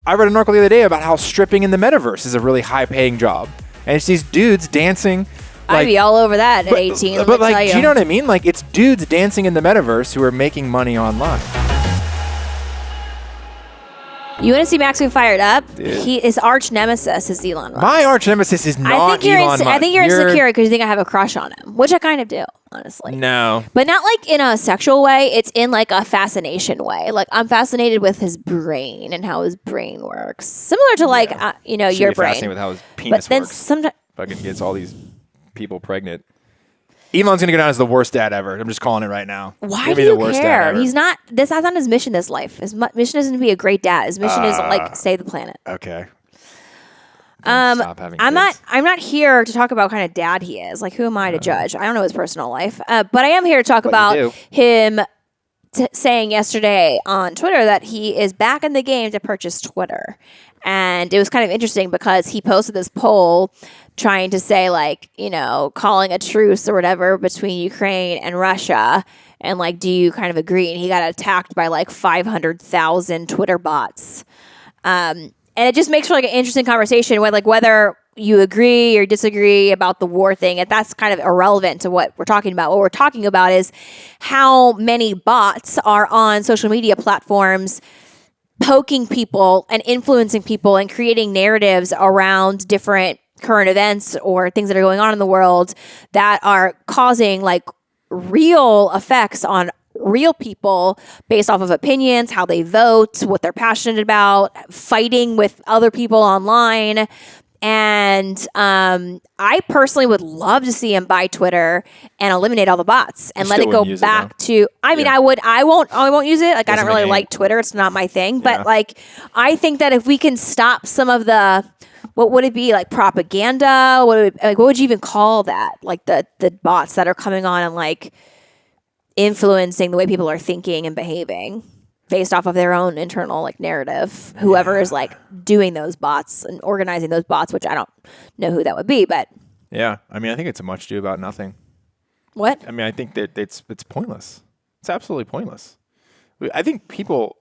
I read an article the other day about how stripping in the metaverse is a really high-paying job, and it's these dudes dancing. I'd be all over that at 18. But like, do you know what I mean? Like, it's dudes dancing in the metaverse who are making money online. You want to see Max get fired up? Dude. His arch nemesis is Elon Musk. My arch nemesis is not Elon Musk. I think you're insecure because you think I have a crush on him, which I kind of do, honestly. No. But not like in a sexual way. It's in like a fascination way. Like, I'm fascinated with his brain and how his brain works. Similar to like, your brain. Fascinated with how his penis works. Sometimes Fucking gets all these people pregnant. Elon's going to go down as the worst dad ever. I'm just calling it right now. Why do you care? He's not. That's not his mission. This life. His mission isn't to be a great dad. His mission is like save the planet. Okay. Stop having kids. I'm not here to talk about what kind of dad he is. Like, who am I to judge? I don't know his personal life. But I am here to talk about him saying yesterday on Twitter that he is back in the game to purchase Twitter. And it was kind of interesting because he posted this poll trying to say, like, calling a truce or whatever between Ukraine and Russia. And, like, do you kind of agree? And he got attacked by, like, 500,000 Twitter bots. And it just makes for, like, an interesting conversation with, like, whether you agree or disagree about the war thing. And that's kind of irrelevant to what we're talking about. What we're talking about is how many bots are on social media platforms poking people and influencing people and creating narratives around different current events or things that are going on in the world that are causing like real effects on real people based off of opinions, how they vote, what they're passionate about, fighting with other people online. And I personally would love to see him buy Twitter and eliminate all the bots and let it go back to. I mean, I won't use it. Like, I don't really like Twitter. It's not my thing. But like, I think that if we can stop some of the, what would it be, like propaganda? What would you even call that? Like the bots that are coming on and like influencing the way people are thinking and behaving based off of their own internal like narrative, whoever is like doing those bots and organizing those bots, which I don't know who that would be, but yeah, I mean, I think it's a much ado about nothing. What? I mean, I think that it's pointless. It's absolutely pointless. I think people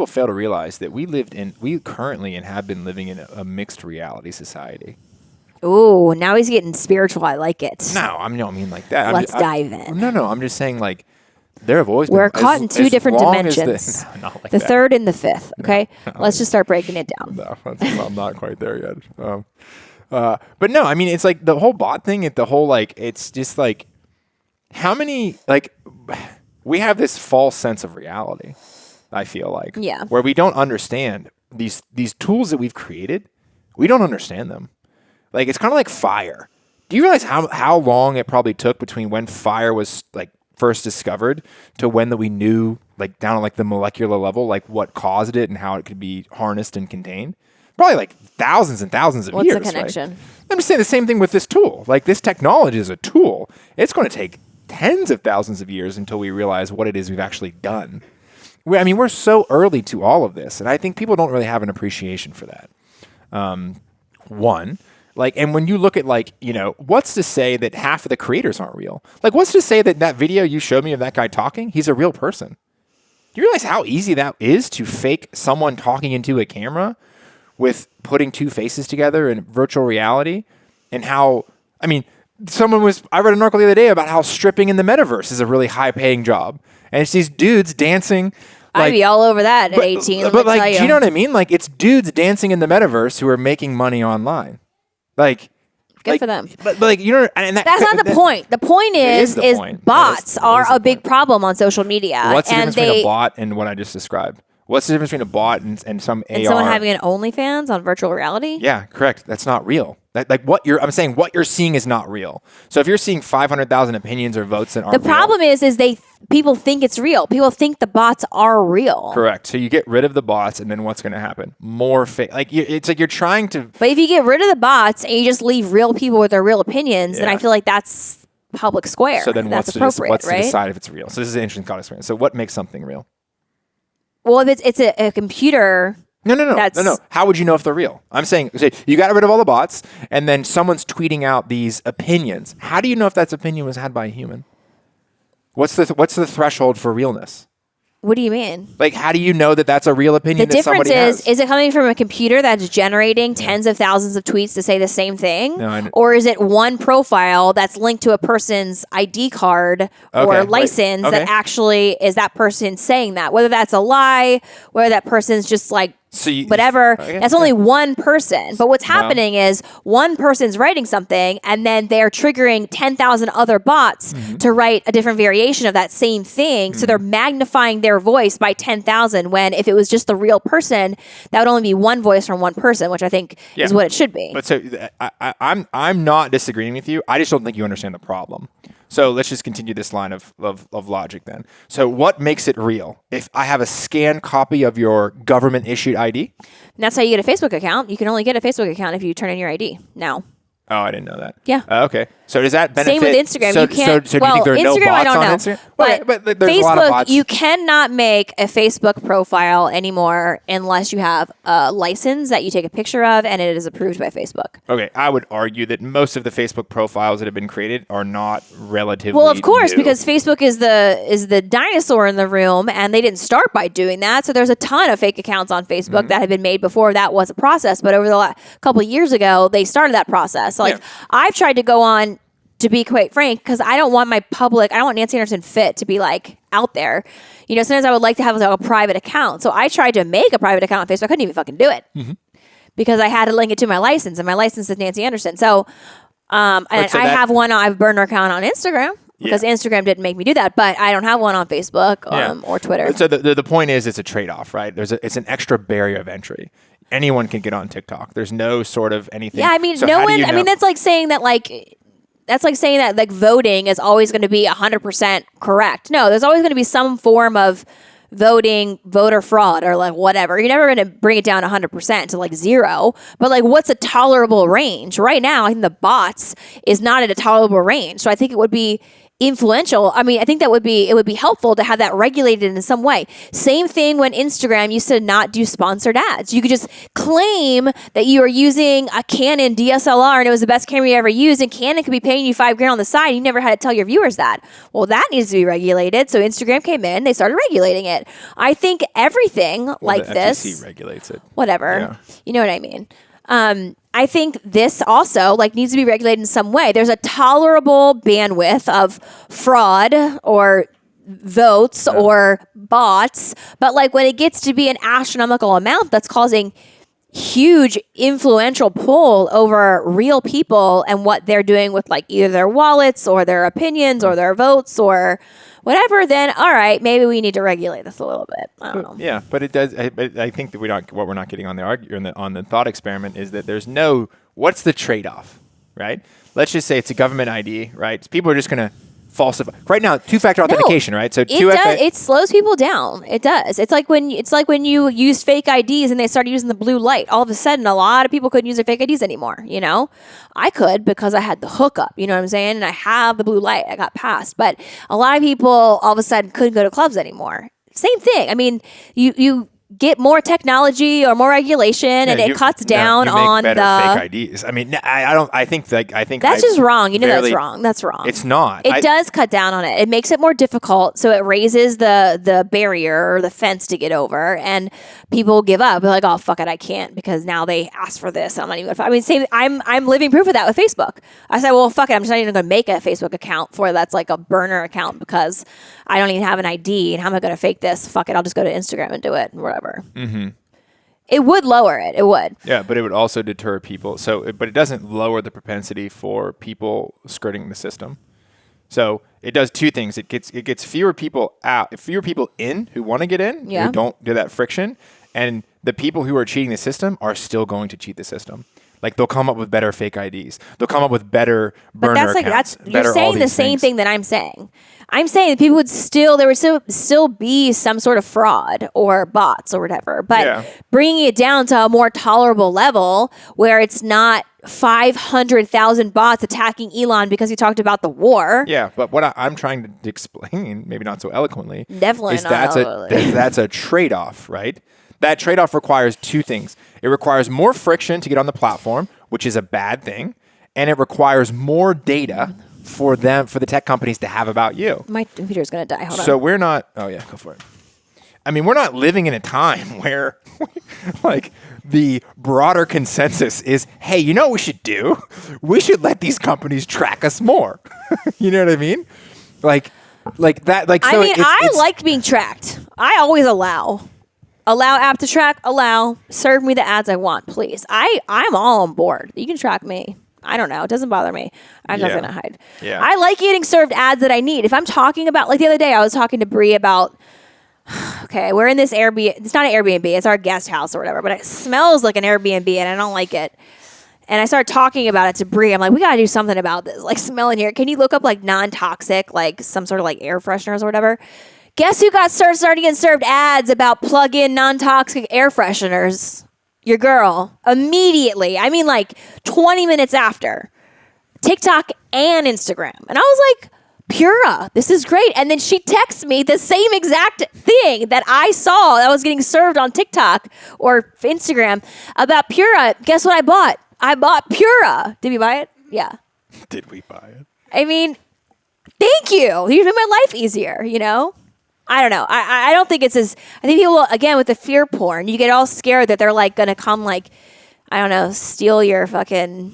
fail to realize that we currently and have been living in a mixed reality society. Ooh, now he's getting spiritual. I like it. No, I mean like that. Let's dive in. No, I'm just saying like. There have always We're been, caught in two different dimensions. Not like the that. third and the fifth. Okay, let's just start breaking it down. No, I'm not quite there yet. But no, I mean, it's like the whole bot thing. It's just like how many like we have this false sense of reality. I feel like where we don't understand these tools that we've created. We don't understand them. Like it's kind of like fire. Do you realize how long it probably took between when fire was like first discovered to when that we knew like down at like the molecular level like what caused it and how it could be harnessed and contained? Probably like thousands and thousands of years. What's the connection? Right? I'm just saying the same thing with this tool. Like this technology is a tool. It's going to take tens of thousands of years until we realize what it is we've actually done. We're so early to all of this, and I think people don't really have an appreciation for that. One. Like, and when you look at like, what's to say that half of the creators aren't real? Like, what's to say that video you showed me of that guy talking, he's a real person? Do you realize how easy that is to fake someone talking into a camera with putting two faces together in virtual reality? And how, I mean, I read an article the other day about how stripping in the metaverse is a really high paying job. And it's these dudes dancing. I'd be all over that at 18. But like, do you know what I mean? Like, it's dudes dancing in the metaverse who are making money online. Like, good for them. But like, and that's not the point. The point is bots are a big problem on social media. What's the difference between a bot and what I just described? What's the difference between a bot and some AR? And someone having an OnlyFans on virtual reality? Yeah, correct. That's not real. I'm saying what you're seeing is not real. So if you're seeing 500,000 opinions or votes that aren't real. The problem is people think it's real. People think the bots are real. Correct. So you get rid of the bots, and then what's going to happen? More fake. Like it's like you're trying to. But if you get rid of the bots and you just leave real people with their real opinions, then I feel like that's public square. So then what's to decide if it's real? So this is an interesting thought experiment. So what makes something real? Well, if it's a computer. No. How would you know if they're real? I'm saying you got rid of all the bots, and then someone's tweeting out these opinions. How do you know if that opinion was had by a human? What's the threshold for realness? What do you mean? Like, how do you know that that's a real opinion? The difference is it coming from a computer that's generating tens of thousands of tweets to say the same thing? No, or is it one profile that's linked to a person's ID card or license that actually is that person saying that? Whether that's a lie, whether that person's just like, whatever, that's only one person. But what's happening is one person's writing something and then they're triggering 10,000 other bots to write a different variation of that same thing. So they're magnifying their voice by 10,000 when if it was just the real person, that would only be one voice from one person, which I think is what it should be. But so I'm not disagreeing with you. I just don't think you understand the problem. So let's just continue this line of logic then. So what makes it real? If I have a scanned copy of your government-issued ID? And that's how you get a Facebook account. You can only get a Facebook account if you turn in your ID now. Oh, I didn't know that. Yeah. Okay. So does that benefit? Same with Instagram. So, you can't. So do you think there are no bots on Instagram? But there's Facebook, a lot of bots. You cannot make a Facebook profile anymore unless you have a license that you take a picture of and it is approved by Facebook. Okay. I would argue that most of the Facebook profiles that have been created are not relatively Well, of course, new. because Facebook is the dinosaur in the room and they didn't start by doing that. So there's a ton of fake accounts on Facebook that had been made before that was a process. But over the couple of years ago, they started that process. So I've tried to go on, to be quite frank, because I don't want I don't want Nancy Anderson Fit to be like out there. You know, sometimes I would like to have like a private account. So I tried to make a private account on Facebook. I couldn't even fucking do it because I had to link it to my license, and my license is Nancy Anderson. So, I have one. I have a burner account on Instagram because Instagram didn't make me do that, but I don't have one on Facebook or Twitter. So the point is, it's a trade-off, right? It's an extra barrier of entry. Anyone can get on TikTok. There's no sort of anything. Yeah, I mean, no one. I mean, that's like saying that like voting is always going to be 100% correct. No, there's always going to be some form of voter fraud or like whatever. You're never going to bring it down 100% to like zero. But like, what's a tolerable range? Right now, I think the bots is not at a tolerable range. So I think it would be influential. I mean, I think it would be helpful to have that regulated in some way. Same thing when Instagram used to not do sponsored ads. You could just claim that you are using a Canon DSLR and it was the best camera you ever used, and Canon could be paying you $5,000 on the side. You never had to tell your viewers that. Well, that needs to be regulated. So Instagram came in, they started regulating it. I think everything like the this FTC regulates it. Whatever. Yeah. You know what I mean? I think this also like needs to be regulated in some way. There's a tolerable bandwidth of fraud or votes or bots, but like when it gets to be an astronomical amount that's causing huge influential pull over real people and what they're doing with like either their wallets or their opinions or their votes or whatever, then all right, maybe we need to regulate this a little bit. I don't know. Yeah, but it does. I think that what we're not getting on the thought experiment is that there's no what's the trade-off, right? Let's just say it's a government ID, right? People are just going to falsify right now. Two-factor authentication, right? So it slows people down. It does. It's like when you use fake IDs and they started using the blue light. All of a sudden, a lot of people couldn't use their fake IDs anymore. You know, I could because I had the hookup. You know what I'm saying? And I have the blue light. I got passed, but a lot of people all of a sudden couldn't go to clubs anymore. Same thing. I mean, you get more technology or more regulation, and it cuts down on the fake IDs. I mean, I think that's just wrong. You know, that's wrong. That's wrong. It's not. It does cut down on it. It makes it more difficult, so it raises the barrier or the fence to get over, and people give up. They're like, oh fuck it, I can't because now they asked for this. I'm not even. I mean, same. I'm living proof of that with Facebook. I said, well, fuck it, I'm just not even going to make a Facebook account for that's like a burner account because I don't even have an ID, and how am I going to fake this? Fuck it, I'll just go to Instagram and do it. Whatever. Mm-hmm. It would lower it. It would. Yeah, but it would also deter people. But it doesn't lower the propensity for people skirting the system. So it does two things. It gets fewer people out, fewer people in who want to get in, who don't do that friction, and the people who are cheating the system are still going to cheat the system. Like they'll come up with better fake IDs. They'll come up with better burner accounts. You're saying the same thing that I'm saying. I'm saying that people there would still be some sort of fraud or bots or whatever, but bringing it down to a more tolerable level where it's not 500,000 bots attacking Elon because he talked about the war. Yeah, but what I'm trying to explain, maybe not so eloquently, definitely is not that's a trade-off, right? That trade-off requires two things. It requires more friction to get on the platform, which is a bad thing, and it requires more data for the tech companies to have about you. My computer's going to die. Hold on. So we're not... Oh, yeah, go for it. I mean, we're not living in a time where like the broader consensus is, hey, you know what we should do? We should let these companies track us more. You know what I mean? Like that. Like, so I mean, I like being tracked. I always allow app to track, serve me the ads I want, please. I'm all on board. You can track me. I don't know. It doesn't bother me. I'm not going to hide. Yeah. I like getting served ads that I need. If I'm talking about, like the other day, I was talking to Bree about, okay, we're in this Airbnb. It's not an Airbnb. It's our guest house or whatever, but it smells like an Airbnb and I don't like it. And I started talking about it to Bree. I'm like, we got to do something about this, like smell in here. Can you look up like non-toxic, like some sort of like air fresheners or whatever? Guess who started getting served ads about plug-in non-toxic air fresheners? Your girl. Immediately. I mean, like 20 minutes after. TikTok and Instagram. And I was like, Pura, this is great. And then she texts me the same exact thing that I saw that was getting served on TikTok or Instagram about Pura. Guess what I bought? I bought Pura. Did we buy it? Yeah. Did we buy it? I mean, thank you. You made my life easier, you know? I don't know. I don't think it's as... I think people, again, with the fear porn, you get all scared that they're like going to come like, I don't know, steal your fucking...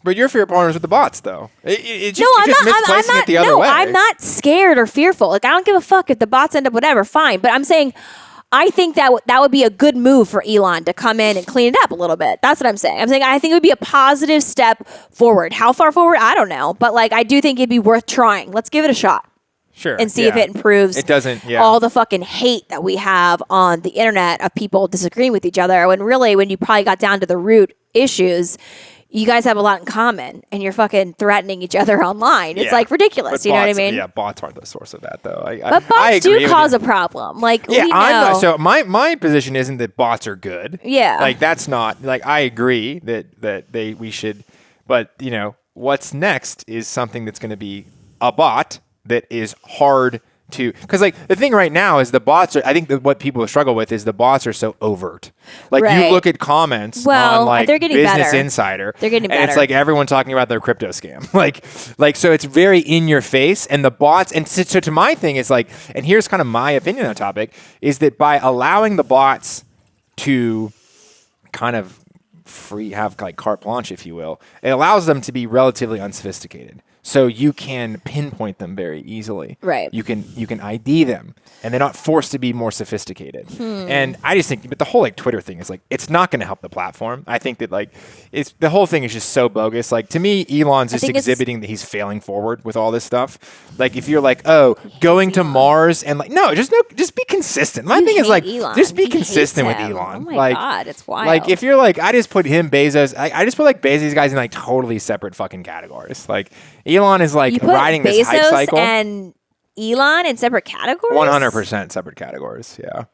But your fear porn is with the bots, though. It's just misplacing it the other way. No, I'm not scared or fearful. Like, I don't give a fuck if the bots end up whatever, fine. But I'm saying... I think that would be a good move for Elon to come in and clean it up a little bit. That's what I'm saying. I'm saying I think it would be a positive step forward. How far forward? I don't know. But like, I do think it'd be worth trying. Let's give it a shot. Sure. And see if it improves all the fucking hate that we have on the internet of people disagreeing with each other. When really, when you probably got down to the root issues, you guys have a lot in common and you're fucking threatening each other online. It's like ridiculous. But you know what I mean? Yeah, bots aren't the source of that though. But bots do cause a problem. Like, yeah, we know. So my position isn't that bots are good. Yeah. Like that's not like I agree that we should, but you know, what's next is something that's going to be a bot that is hard to, because like the thing right now is the bots are, I think that what people struggle with is the bots are so overt. Like you look at comments on like they're getting Business better. Insider, they're getting better. And it's like everyone talking about their crypto scam. like so it's very in your face, and the bots, and so to my thing is like, and here's kind of my opinion on the topic, is that by allowing the bots to kind of have like carte blanche, if you will, it allows them to be relatively unsophisticated. So you can pinpoint them very easily. Right. You can ID them, and they're not forced to be more sophisticated. And I just think, but the whole like Twitter thing is like, it's not going to help the platform. I think that like, it's the whole thing is just so bogus. Like to me, Elon's just exhibiting that he's failing forward with all this stuff. Like if you're like, oh, going to Mars and like, just be consistent. My thing is like, Elon. just be consistent with Elon. Oh my God, it's wild. Like if you're like, I just put him, Bezos, I just put like Bezos guys in like totally separate fucking categories. Like Elon is like riding Bezos this hype cycle. And Elon in separate categories? 100% separate categories, yeah.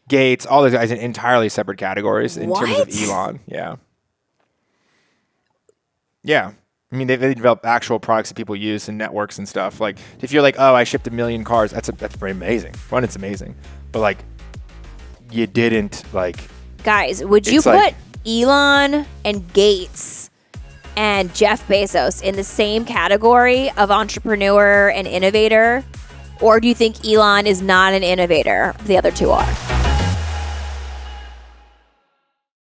Gates, all those guys in entirely separate categories in terms of Elon, yeah. Yeah. I mean, they develop actual products that people use and networks and stuff. Like, if you're like, oh, I shipped 1 million cars, that's pretty amazing. One, it's amazing. But like, you didn't like... Guys, would you put Elon and Gates and Jeff Bezos in the same category of entrepreneur and innovator? Or do you think Elon is not an innovator? The other two are.